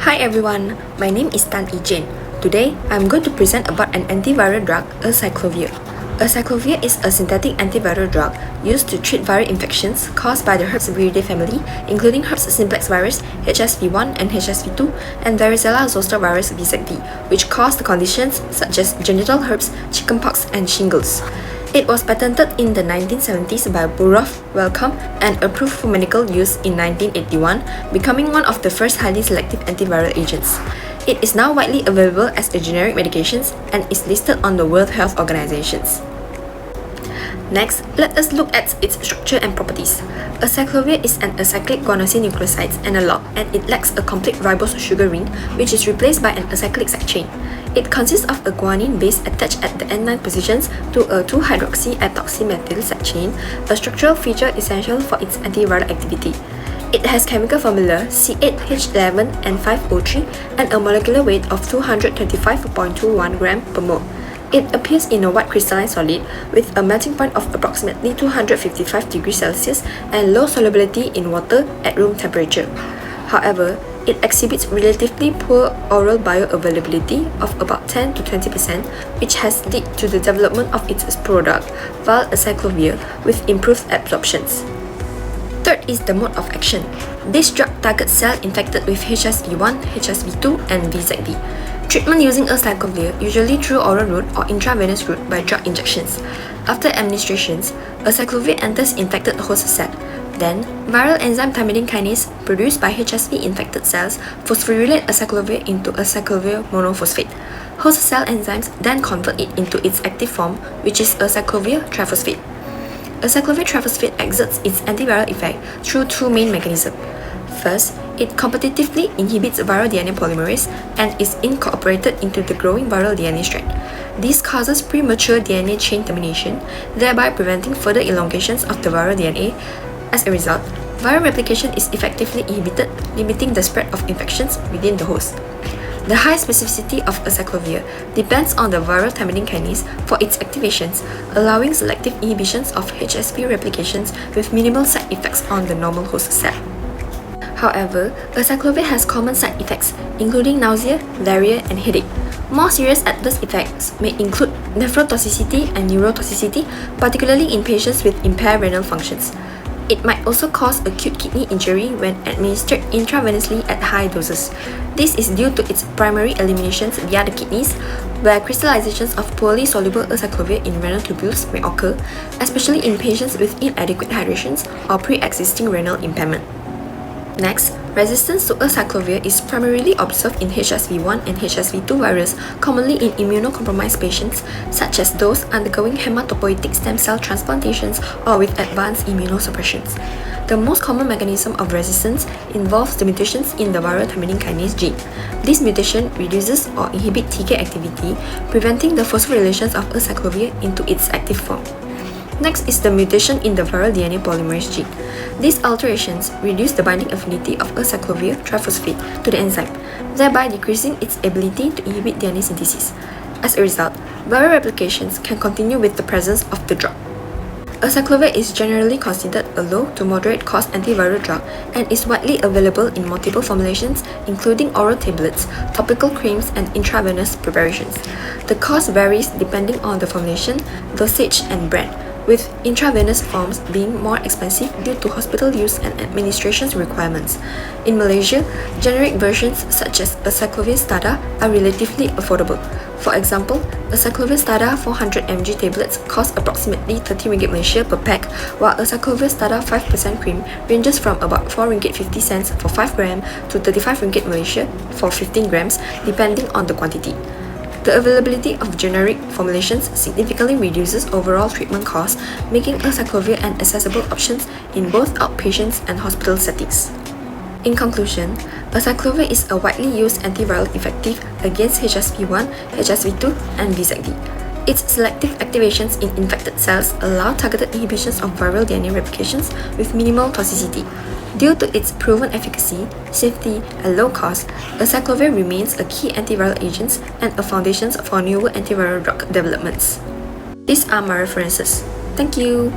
Hi everyone, my name is Tan Ijin. Today, I'm going to present about an antiviral drug, Acyclovir. Acyclovir is a synthetic antiviral drug used to treat viral infections caused by the herpes viridae family, including herpes simplex virus, HSV1 and HSV2, and varicella zoster virus VZV, which cause the conditions such as genital herpes, chickenpox, and shingles. It was patented in the 1970s by Burov, Wellcome, and approved for medical use in 1981, becoming one of the first highly selective antiviral agents. It is now widely available as a generic medication and is listed on the World Health Organizations. Next, let us look at its structure and properties. Acyclovir is an acyclic guanosine nucleoside analog, and it lacks a complete ribose sugar ring, which is replaced by an acyclic side chain. It consists of a guanine base attached at the end 9 positions to a 2-hydroxyethoxymethyl side chain, a structural feature essential for its antiviral activity. It has chemical formula C8H11N5O3 and a molecular weight of 225.21 gram per mole. It appears in a white crystalline solid with a melting point of approximately 255 degrees Celsius and low solubility in water at room temperature. However, it exhibits relatively poor oral bioavailability of about 10 to 20%, which has led to the development of its product, vial acyclovir, with improved absorptions. Third is the mode of action. This drug targets cells infected with HSV1, HSV2, and VZV. Treatment using acyclovir usually through oral route or intravenous route by drug injections. After administrations, acyclovir enters infected host cell. Then, viral enzyme thymidine kinase produced by HSV-infected cells phosphorylate acyclovir into acyclovir monophosphate. Host cell enzymes then convert it into its active form, which is acyclovir triphosphate. Acyclovir triphosphate exerts its antiviral effect through two main mechanisms. First, it competitively inhibits viral DNA polymerase and is incorporated into the growing viral DNA strand. This causes premature DNA chain termination, thereby preventing further elongations of the viral DNA. As a result, viral replication is effectively inhibited, limiting the spread of infections within the host. The high specificity of acyclovir depends on the viral thymidine kinase for its activations, allowing selective inhibitions of HSV replications with minimal side effects on the normal host cell. However, acyclovir has common side effects, including nausea, diarrhea, and headache. More serious adverse effects may include nephrotoxicity and neurotoxicity, particularly in patients with impaired renal functions. It might also cause acute kidney injury when administered intravenously at high doses. This is due to its primary eliminations via the kidneys, where crystallizations of poorly soluble acyclovir in renal tubules may occur, especially in patients with inadequate hydration or pre-existing renal impairment. Next, resistance to acyclovir is primarily observed in HSV1 and HSV2 virus, commonly in immunocompromised patients, such as those undergoing hematopoietic stem cell transplantations or with advanced immunosuppressions. The most common mechanism of resistance involves the mutations in the viral thymidine kinase gene. This mutation reduces or inhibits TK activity, preventing the phosphorylation of acyclovir into its active form. Next is the mutation in the viral DNA polymerase gene. These alterations reduce the binding affinity of acyclovir triphosphate to the enzyme, thereby decreasing its ability to inhibit DNA synthesis. As a result, viral replications can continue with the presence of the drug. Acyclovir is generally considered a low to moderate cost antiviral drug and is widely available in multiple formulations, including oral tablets, topical creams, and intravenous preparations. The cost varies depending on the formulation, dosage, and brand, with intravenous forms being more expensive due to hospital use and administration requirements. In Malaysia, generic versions such as Acyclovir Stada are relatively affordable. For example, Acyclovir Stada 400 mg tablets cost approximately 30 ringgit Malaysia per pack, while Acyclovir Stada 5% cream ranges from about 4 ringgit 50 cents for 5 gram to 35 ringgit Malaysia for 15 grams, depending on the quantity. The availability of generic formulations significantly reduces overall treatment costs, making acyclovir an accessible option in both outpatients and hospital settings. In conclusion, acyclovir is a widely used antiviral effective against HSV1, HSV2, and VZV. Its selective activations in infected cells allow targeted inhibitions of viral DNA replications with minimal toxicity. Due to its proven efficacy, safety, and low cost, acyclovir remains a key antiviral agent and a foundation for newer antiviral drug developments. These are my references. Thank you!